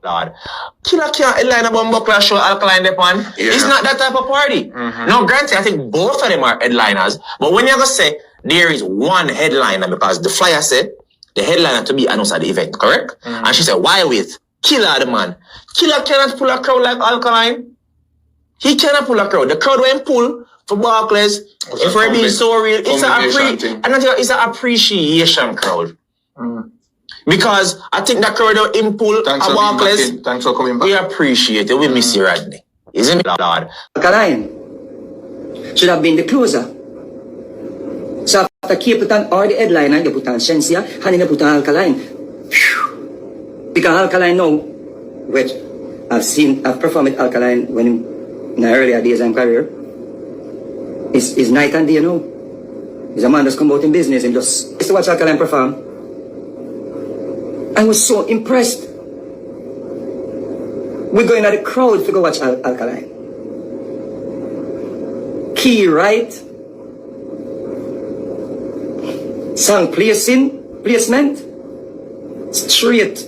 Lord. Killer can't headline a Bumbuckler show Alkaline Depon. Yeah. It's not that type of party. Now, granted, I think both of them are headliners, but when you're going to say there is one headliner, because the flyer said the headliner to be announced at the event, correct? And she said, why wait? Killer the man. Killer cannot pull a crowd like Alkaline. He cannot pull a crowd. The crowd won't pull for Barclays. If we're being so real, it's an appreciation crowd. Because I think that crowd will pull a Barclays. Thanks for coming back. We appreciate it. We miss you, Rodney. Isn't it, Lord? Alkaline should have been the closer. So after Capleton or the headliner, you put on Shensia, and you put on Alkaline. Because Alkaline now, which I've performed with Alkaline when in the earlier days of my career, is night and day, you know. He's a man that's come out in business and just used to watch Alkaline perform. I was so impressed. We're going at the crowd to go watch Alkaline. Key right, song placement, straight,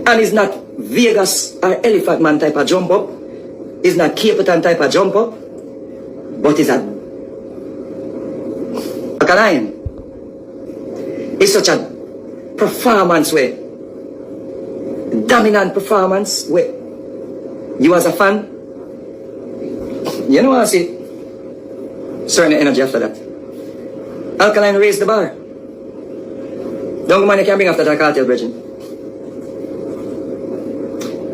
and it's not Vegas or Elephant Man type of jump up. It's not Capleton type of jump up, but it's a Alkaline. It's such a performance way, dominant performance way. You as a fan, you know I see certain energy after that. Alkaline raised the bar. Don't mind you can bring after that Kartel, Bridget.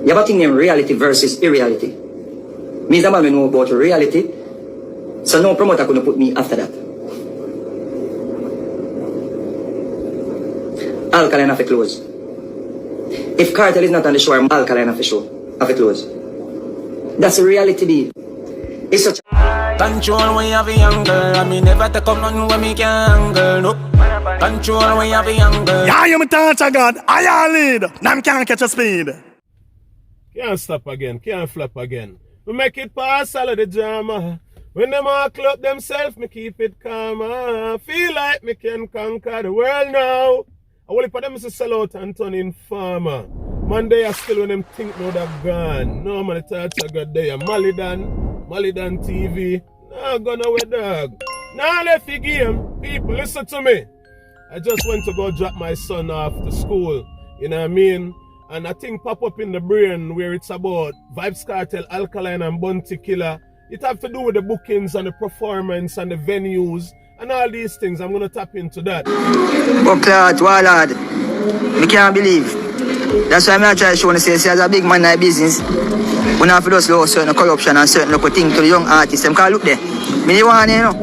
You have a thing named reality versus irreality. Me as a man we know about reality, so no promoter couldn't put me after that. Alkaline have to close. If Kartel is not on the show, Alkaline have to close. That's a reality deal. It's such control when you have a young girl. I mean never take up nothing when me can't girl. No. Control when you have a young girl. Yeah, you me touch a God. I lead. Now can't catch a speed. Can't stop again. Can't flop again. We make it pass all of the drama. When them all club themselves, me keep it calm. Feel like me can conquer the world now. I will for them to sell out and turn in farmer. Monday I still when them think no they're gone. No man, the thoughts I got there. Malidan TV. Nah, gonna with dog. Nah, left the game. People, listen to me. I just went to go drop my son off to school. You know what I mean? And I think pop up in the brain where it's about Vybz, Kartel, Alkaline and Bounty Killer. It have to do with the bookings and the performance and the venues and all these things. I'm going to tap into that. Oh, Claude, Wallard, I can't believe. That's why I'm trying to show you, say, as a big man in the business, we have to do certain corruption and certain local things to the young artists. Them can't look there. Me don't want, you know.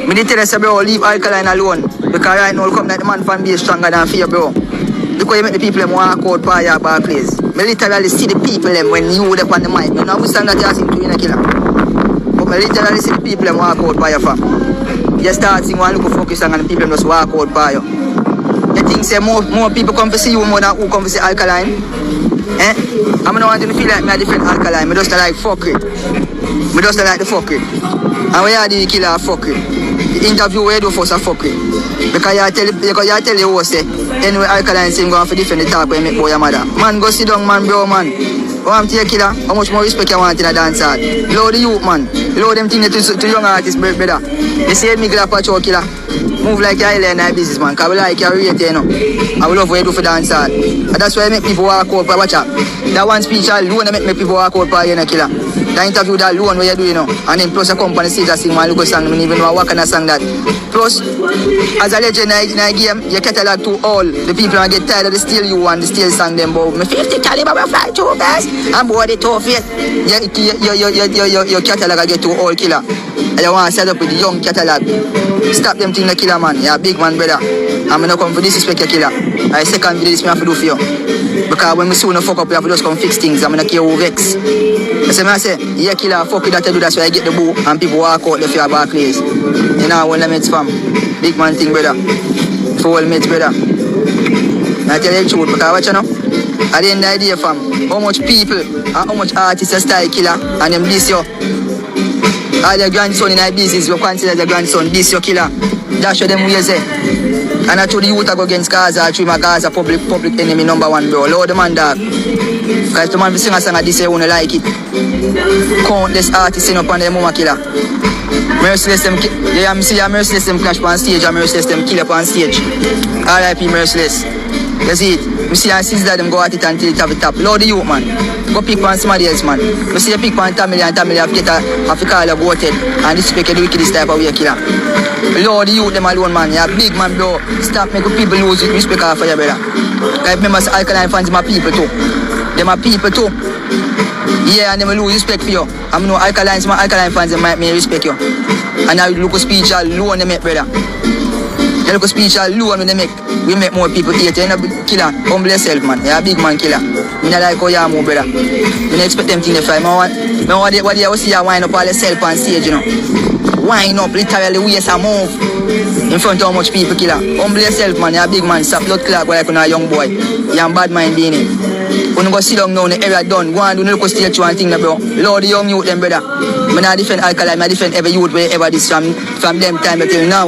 Me need to tell you, bro, leave Alkaline alone. Because right now, come like the man fan base stronger than fear, bro. Because you make the people them walk out by your Barclays. Me literally see the people them when you up on the mic. You know, we stand that you're asking to you in a killer. But me literally see the people them walk out by your fam. You start singing one look focus and the people them just walk out by you. You think say more people come to see you more than who come to see Alkaline? Eh? I don't want you to feel like me a different Alkaline. Me just like fuckery. Me just like the fuckery. And when you do the killer fuckery. The interview where you do first a fuckery. Because you tell the host say, anyway Alkaline say I'm going to defend the talk when you make boy your mother. Man, go sit down, man, bro, man. Go on to your killer. How much more respect you want in a dance hall? Load the youth, man. Load them things to young artists, brother. You say me glad patrol killer. Move like your island and business, man. Because we like your rate, you know. I will love what you do for dance hall. And that's why I make people walk out for watch out. That one speech alone make people walk out for you, killer. That interview that alone what you do, you know. And then plus a company stage sing one local song. I don't even know what kind of song that. Plus, as a legend in a game, you catalog to all the people and get tired of the steal you and the steal song them about me 50 caliber will fly too fast. I'm bored it tough yet. Your catalog get to all killer. And you want to set up with the young catalog. Stop them thing the killer man. You're a big man brother. I'm not come for disrespect your killer. I second video this me have to do for you. Because when we soon fuck up, we have to just come fix things. I'm not care who vex. So I say, yeah killer, fuck with that to do, that's why I get the boo and people walk out the fear Barclays. You know when the mates fam. Big man thing brother. For all mates brother. I tell you the truth, because watch you know. At the end of the day fam, how much people and how much artists are style killer and them this you. All your grandson in our business, you consider your grandson this your killer. That's what them ways say. And I told the youth I go against Gaza, I treat my Gaza public enemy number one, bro. Lord the man, dog. Because the man will sing a song of this, I won't like it. Countless artists sing up on their mama killer. Merciless them, yeah, I'm seeing Merciless them clash on stage, and Merciless them kill up on stage. R.I.P. Merciless. You see it? We see and since that them go at it until it have it top. Lord the youth, man. Go pick on somebody else, man. We see a pick on Tamil and Tamil have get a call a voted and disrespect the wickedest type of way killer. Lord the youth them alone, man. You're a big man, bro. Stop making people lose respect for your brother. I remember Alkaline fans my people too. Them are people too. Yeah, and them lose respect for you. I know Alkaline fans them might respect you. And now look at speech alone they make, brother. The local speech alone when they make, we make more people hate. You're not a killer, humble yourself, man. You're a big man killer. I don't like how you move, brother. You don't expect them things to fly. What do you see you wind up all yourself on stage, you know? Wind up, literally, waste a move. In front of how much people killer. Humble yourself, man. You're a big man. Stop blood clot like a young boy. You're a bad mind being it. When you go sit down now, the area done. Go and do the local stage and thing, bro. Lord, the young youth, them, brother. I don't defend Alkaline, I defend every youth wherever this from them time until now.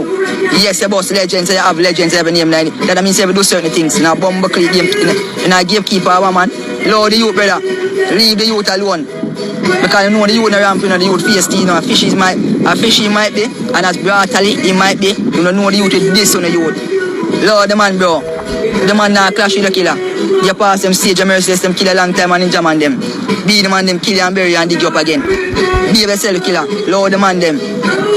Yes, you boss legends, you have legends every name like that. That means you do certain things. In a bomb game, in a gatekeeper, man. Lord, the youth, brother. Leave the youth alone. Because you know the youth in the ramp, you know the youth face, you know, a fishy might be, and as brutally he might be. You don't know the youth with this on the youth. Lord, the man, bro. The man now clash with the killer. You pass them stage, you merciless them kill a long time and ninja man them. Be the man them kill you and bury you and dig you up again. Be yourself killer. Lord, the man them.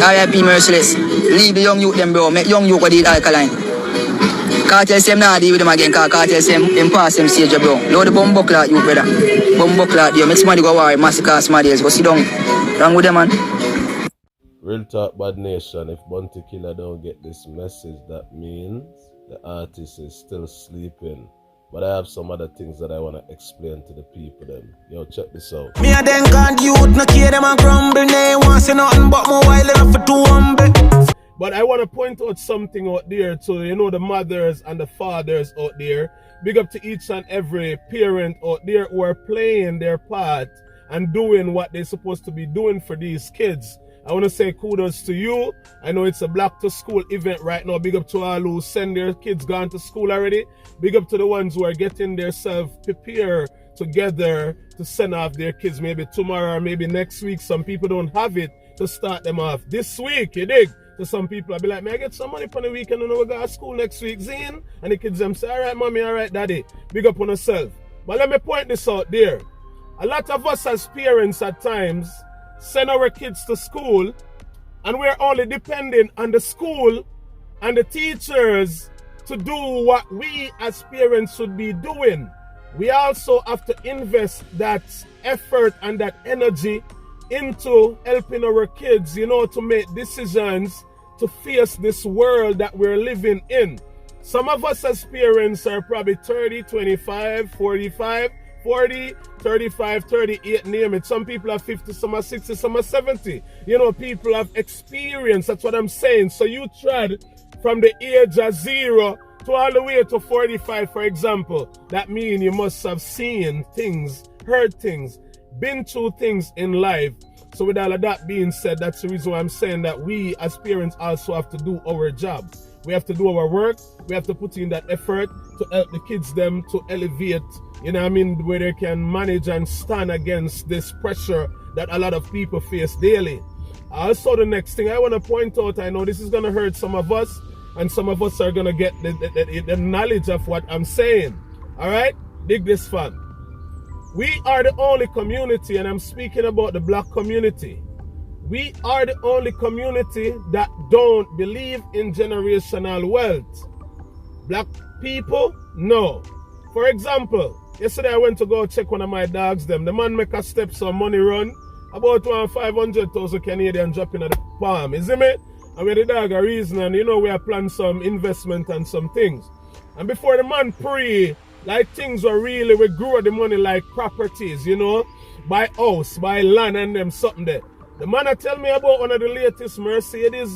R.I.P. merciless. Leave the young youth them, bro. Make young youth go deal Alkaline. Kartel say him not deal with them again, because Kartel say him pass them stage, bro. Lord, the bumbo clot you, brother. Bumbo clot you. Make somebody go worry, massacre somebody else. Go sit down. Wrong with them, man. Real talk, bad nation. If Bounty Killer don't get this message, that means the artist is still sleeping. But I have some other things that I want to explain to the people then. Yo, check this out. Me and them can't youth, no care them a grumble. They want say nothing but more while enough for too humble. But I want to point out something out there to, you know, the mothers and the fathers out there. Big up to each and every parent out there who are playing their part and doing what they're supposed to be doing for these kids. I want to say kudos to you. I know it's a Black to School event right now. Big up to all who send their kids gone to school already. Big up to the ones who are getting themselves prepared together to send off their kids maybe tomorrow or maybe next week. Some people don't have it to start them off this week, you dig? So some people will be like, may I get some money for the weekend and we go to school next week, Zine? And the kids them say, all right, mommy, all right, daddy. Big up on yourself. But let me point this out there. A lot of us as parents at times send our kids to school and we're only depending on the school and the teachers to do what we as parents should be doing. We also have to invest that effort and that energy into helping our kids, you know, to make decisions to face this world that we're living in. Some of us as parents are probably 30, 25, 45, 40, 35, 38, name it. Some people are 50, some are 60, some are 70. You know, people have experience. That's what I'm saying. So you tried from the age of 0 to all the way to 45, for example. That means you must have seen things, heard things, been through things in life. So with all of that being said, that's the reason why I'm saying that we as parents also have to do our job. We have to do our work. We have to put in that effort to help the kids them to elevate, you know what I mean, where they can manage and stand against this pressure that a lot of people face daily. Also, the next thing I want to point out, I know this is going to hurt some of us, and some of us are going to get the knowledge of what I'm saying. All right? Dig this, fam. We are the only community, and I'm speaking about the Black community. We are the only community that don't believe in generational wealth. Black people, no. For example, yesterday I went to go check one of my dogs them. The man make a step some money run, about 500,000 Canadian dropping at the palm, is it me? And with the dog a reason, and you know we have planned some investment and some things. And before the man pray, like things were really, we grow the money like properties, you know, buy house, buy land and them something there. The man tell me about one of the latest Mercedes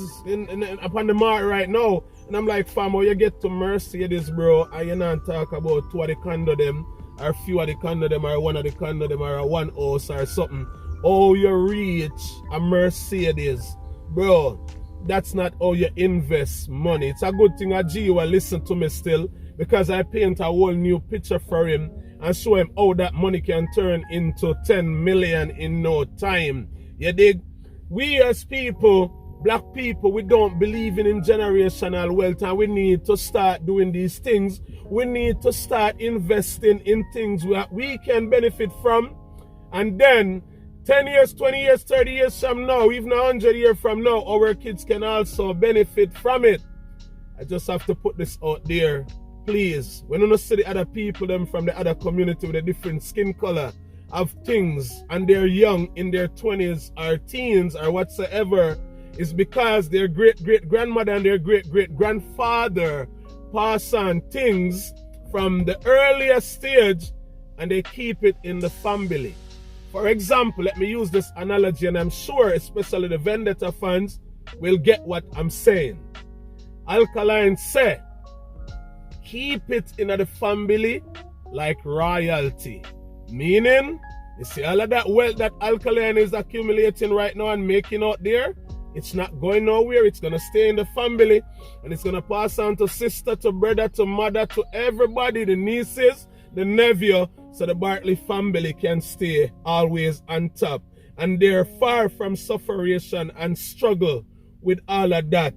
upon the market right now. And I'm like, fam, how you get to Mercedes, bro, and you not talk about two of the condo them, or few of the condo them, or one of the condo them, or one house or something. Oh, you reach a Mercedes. Bro, that's not how you invest money. It's a good thing a G will listen to me still, because I paint a whole new picture for him and show him how that money can turn into 10 million in no time. You dig? We as people, black people, we don't believe in generational wealth, and we need to start doing these things. We need to start investing in things that we can benefit from, and then 10 years, 20 years, 30 years from now, even 100 years from now, our kids can also benefit from it. I just have to put this out there. Please, when you see the other people them from the other community with a different skin color of things, and they're young in their 20s or teens or whatsoever, is because their great-great-grandmother and their great-great-grandfather pass on things from the earliest stage and they keep it in the family. For example, let me use this analogy, and I'm sure especially the Vendetta fans will get what I'm saying. Alkaline say, keep it in the family like royalty. Meaning, you see all of that wealth that Alkaline is accumulating right now and making out there, it's not going nowhere. It's going to stay in the family, and it's going to pass on to sister, to brother, to mother, to everybody, the nieces, the nephew, so the Barclays family can stay always on top. And they're far from sufferation and struggle with all of that.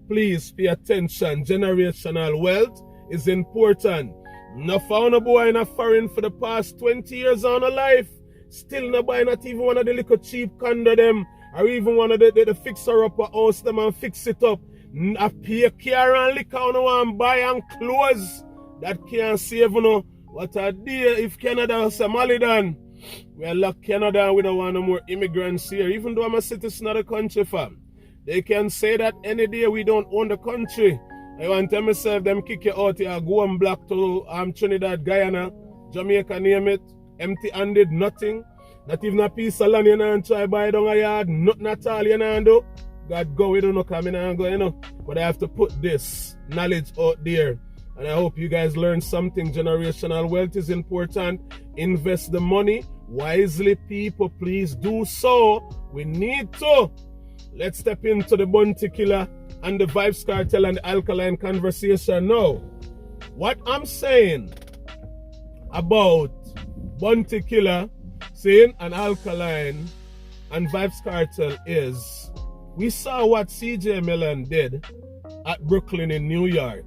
Please pay attention. Generational wealth is important. No found a boy in a foreign for the past 20 years on a life. Still no buy not even one of the little cheap condo them, or even one of the fixer up a house them and fix it up. A pay car and liquor on one buy and clothes. That can't save no. What a day if Canada was Somali done. We are locked Canada and we don't want no more immigrants here. Even though I'm a citizen of the country, fam. They can say that any day we don't own the country. I want to tell myself them kick you out here, go and black to Trinidad, Guyana, Jamaica, name it. Empty-handed, nothing. Not even a piece of land you know, and try buy down a yard. Nothing at all you know, do. God go, we don't know coming and go, you know. But I have to put this knowledge out there. And I hope you guys learn something. Generational wealth is important. Invest the money wisely, people. Please do so. We need to. Let's step into the Bounty Killer and the Vybz Kartel and the Alkaline conversation now. What I'm saying about Bounty Killer, saying an Alkaline and Vybz Kartel is, we saw what CJ Mellon did at Brooklyn in New York.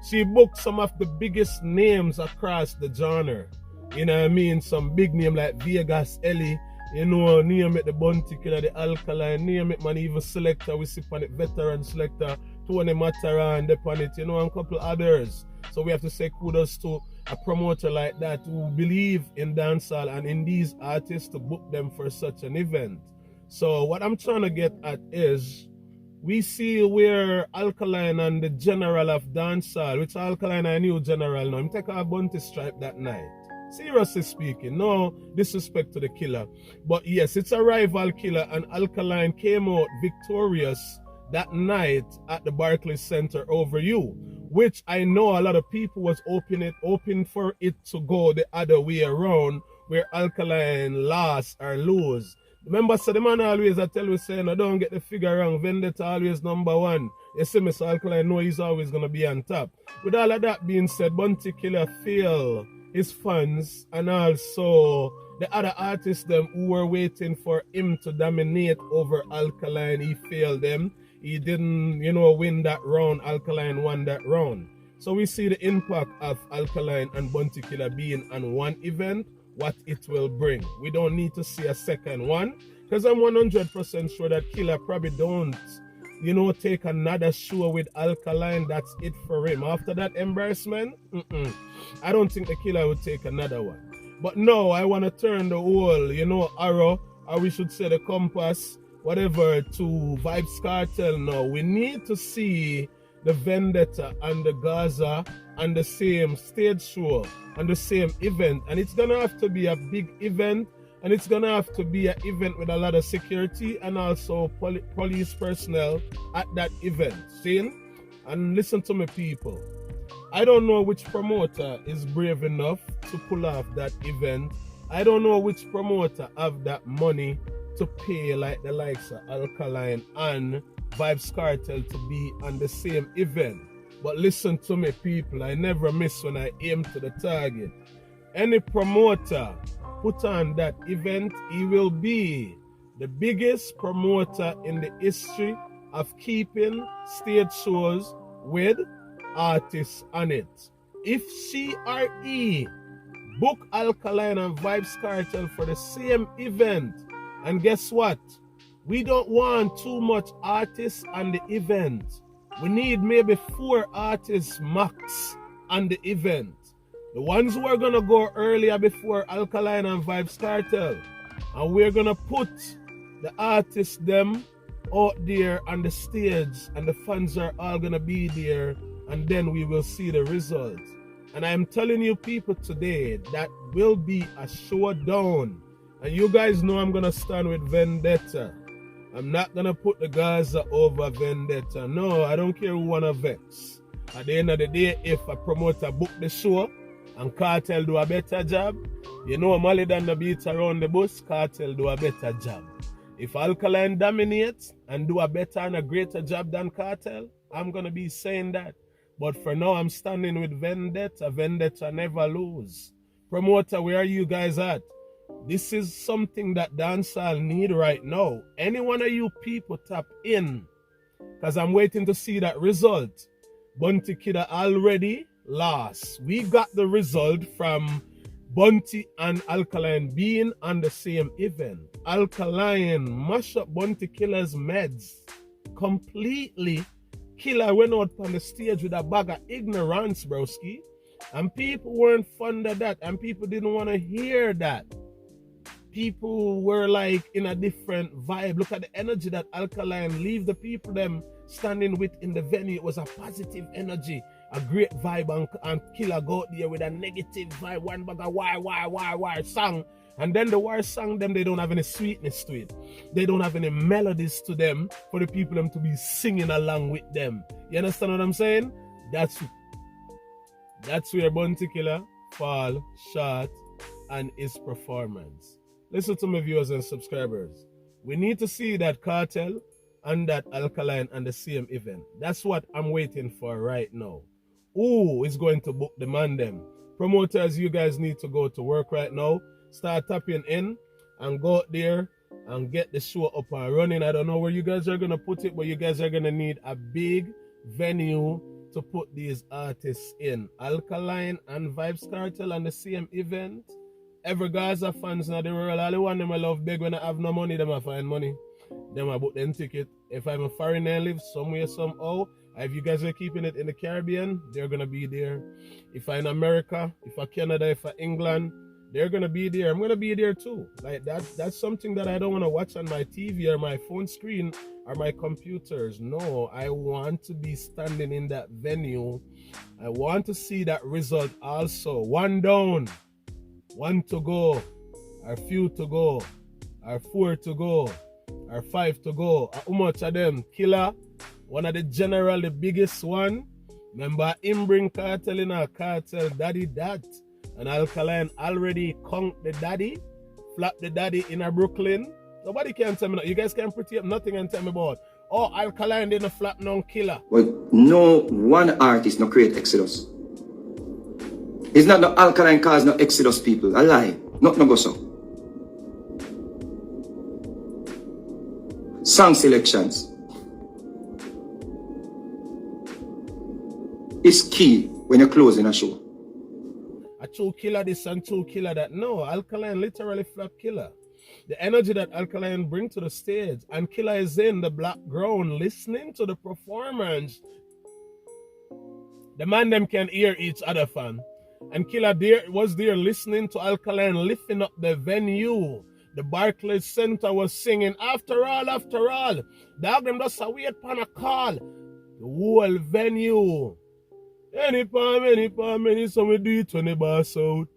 She booked some of the biggest names across the genre. You know what I mean? Some big name like Vegas Ellie, you know, name it the Bounty Killer, the Alkaline, name it man, even Selector, we see on it, veteran Selector, Tony Mataran, upon it, you know, and a couple others. So we have to say kudos to a promoter like that who believe in dancehall and in these artists to book them for such an event. So what I'm trying to get at is, we see where Alkaline and the general of dancehall, which Alkaline I knew general now, him take a Bounty stripe that night. Seriously speaking, no disrespect to the killer. But yes, it's a rival killer, and Alkaline came out victorious that night at the Barclays Center over you, which I know a lot of people was open for it to go the other way around, where Alkaline lost or lose. Remember, so the man always I tell you saying, I don't get the figure wrong, Vendetta always number one. You see me, so Alkaline know he's always going to be on top. With all of that being said, Bounty Killer failed his fans, and also the other artists them who were waiting for him to dominate over Alkaline, he failed them. He didn't, you know, win that round. Alkaline won that round. So we see the impact of Alkaline and Bounty Killer being on one event, what it will bring. We don't need to see a second one, because I'm 100% sure that Killer probably don't, you know, take another show with Alkaline. That's it for him. After that embarrassment, I don't think the Killer would take another one. But no, I want to turn the whole, you know, arrow, or we should say the compass, whatever, to Vybz Kartel now. We need to see the Vendetta and the Gaza on the same stage show, on the same event. And it's going to have to be a big event, and it's going to have to be an event with a lot of security and also police personnel at that event. See? And listen to me, people. I don't know which promoter is brave enough to pull off that event. I don't know which promoter have that money to pay like the likes of Alkaline and Vybz Kartel to be on the same event. But listen to me, people, I never miss when I aim to the target. Any promoter put on that event, he will be the biggest promoter in the history of keeping stage shows with artists on it. If she or he book Alkaline and Vybz Kartel for the same event, and guess what? We don't want too much artists on the event. We need maybe 4 artists max on the event. The ones who are gonna go earlier before Alkaline and Vybz Kartel. And we're gonna put the artists them out there on the stage, and the fans are all gonna be there, and then we will see the results. And I'm telling you people today, that will be a showdown. And you guys know I'm gonna stand with Vendetta. I'm not gonna put the Gaza over Vendetta. No, I don't care who wanna vex. At the end of the day, if a promoter book the show and Kartel do a better job, you know Molly than the beats around the bus, Kartel do a better job. If Alkaline dominates and do a better and a greater job than Kartel, I'm gonna be saying that. But for now, I'm standing with Vendetta. Vendetta never lose. Promoter, where are you guys at? This is something that dancehall need right now. Any one of you people tap in, because I'm waiting to see that result. Bunty Kidda already lost. We got the result from Bunty and Alkaline being on the same event. Alkaline mash up Bunty Killer's meds completely. Killer went out on the stage with a bag of ignorance, broski. And people weren't fond of that. And people didn't want to hear that. People were like in a different vibe. Look at the energy that Alkaline leave the people them standing with in the venue. It was a positive energy, a great vibe, and Killer go out there with a negative vibe, one bag of why song. And then the war song them, they don't have any sweetness to it. They don't have any melodies to them for the people them to be singing along with them. You understand what I'm saying? That's where Bunty Killer fall short on his performance. Listen to my viewers and subscribers. We need to see that Kartel and that Alkaline on the same event. That's what I'm waiting for right now. Who is going to book the man them? Promoters, you guys need to go to work right now. Start tapping in and go out there and get the show up and running. I don't know where you guys are going to put it, but you guys are going to need a big venue to put these artists in. Alkaline and Vybz Kartel on the same event. Every Gaza fans in the world, all the one them I love big when I have no money, them I find money. Them I book them ticket. If I'm a foreigner and live somewhere, somehow, if you guys are keeping it in the Caribbean, they're going to be there. If I'm in America, if I'm Canada, if I'm England, they're going to be there. I'm going to be there too. Like that's something that I don't want to watch on my TV or my phone screen or my computers. No, I want to be standing in that venue. I want to see that result also. 1 down, 1 to go, or few to go, or 4 to go, or 5 to go. How much of them? Killer, one of the general, the biggest one. Remember him bring Kartel in a Kartel daddy that. And Alkaline already conked the daddy, flapped the daddy in a Brooklyn. Nobody can tell me that. You guys can't pretty up nothing and tell me about, oh, Alkaline didn't flap no Killer. Well, no one artist no create Exodus. It's not no Alkaline cause no Exodus people. A lie. Not no go so. Song selections is key when you're closing a show. A true Killer this and true Killer that. No, Alkaline literally flap Killer. The energy that Alkaline bring to the stage, and Killer is in the background listening to the performance. The man them can hear each other, fam. And Killer was there listening to Alkaline lifting up the venue. The Barclays Center was singing, after all. Dog them just a wait upon a call. The whole venue. Any palm, so we do it when they pass out.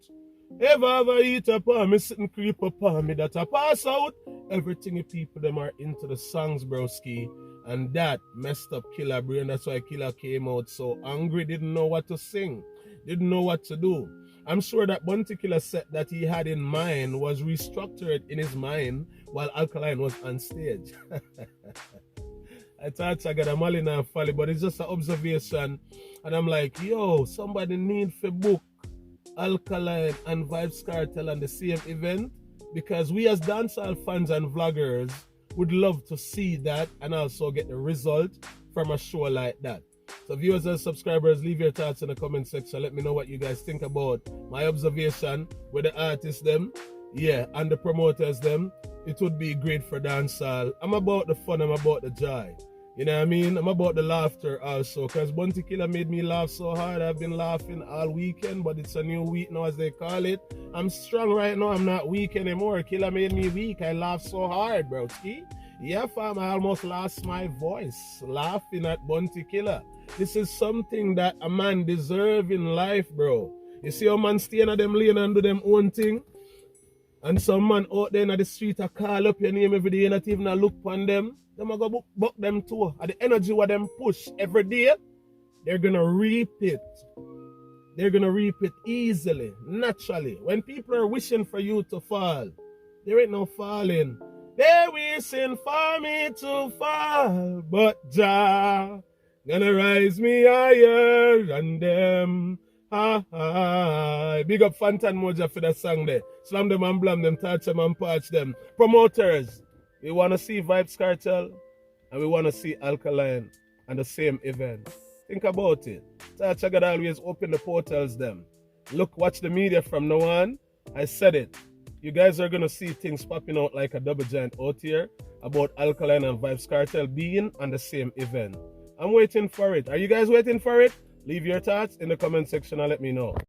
Ever eat a palm, me sit and creep up on me that I pass out. Everything the people them are into the songs, broski. And that messed up Killer brain. That's why Killer came out so angry, didn't know what to sing, didn't know what to do. I'm sure that Bunty Killer set that he had in mind was restructured in his mind while Alkaline was on stage. I thought I got a Malin and Folly, but it's just an observation. And I'm like, yo, somebody need to book Alkaline and Vybz Kartel on the same event, because we as dancehall fans and vloggers would love to see that and also get the result from a show like that. So viewers and subscribers, leave your thoughts in the comment section. Let me know what you guys think about my observation with the artists them, yeah, and the promoters them. It would be great for dancehall. I'm about the fun, I'm about the joy. You know what I mean? I'm about the laughter also, because Bounty Killer made me laugh so hard. I've been laughing all weekend, but it's a new week now, as they call it. I'm strong right now. I'm not weak anymore. Killer made me weak. I laughed so hard, bro. Yeah, fam, I almost lost my voice laughing at Bounty Killer. This is something that a man deserves in life, bro. You see how man staying at them lane and do them own thing? And some man out there in the street a call up your name every day and not even a look on them. Them a go buck them too. And the energy what them push every day, they're gonna reap it. They're gonna reap it easily, naturally. When people are wishing for you to fall, there ain't no falling. They're wishing for me to fall, but Jah gonna rise me higher than them. Big up Fantan Moja for that song there. Slam them and blam them, touch them and patch them. Promoters, we want to see Vybz Kartel and we want to see Alkaline on the same event. Think about it. Touch, I gotta always open the portals them. Look, watch the media from now on. I said it. You guys are gonna see things popping out like a double giant out here about Alkaline and Vybz Kartel being on the same event. I'm waiting for it. Are you guys waiting for it? Leave your thoughts in the comment section and let me know.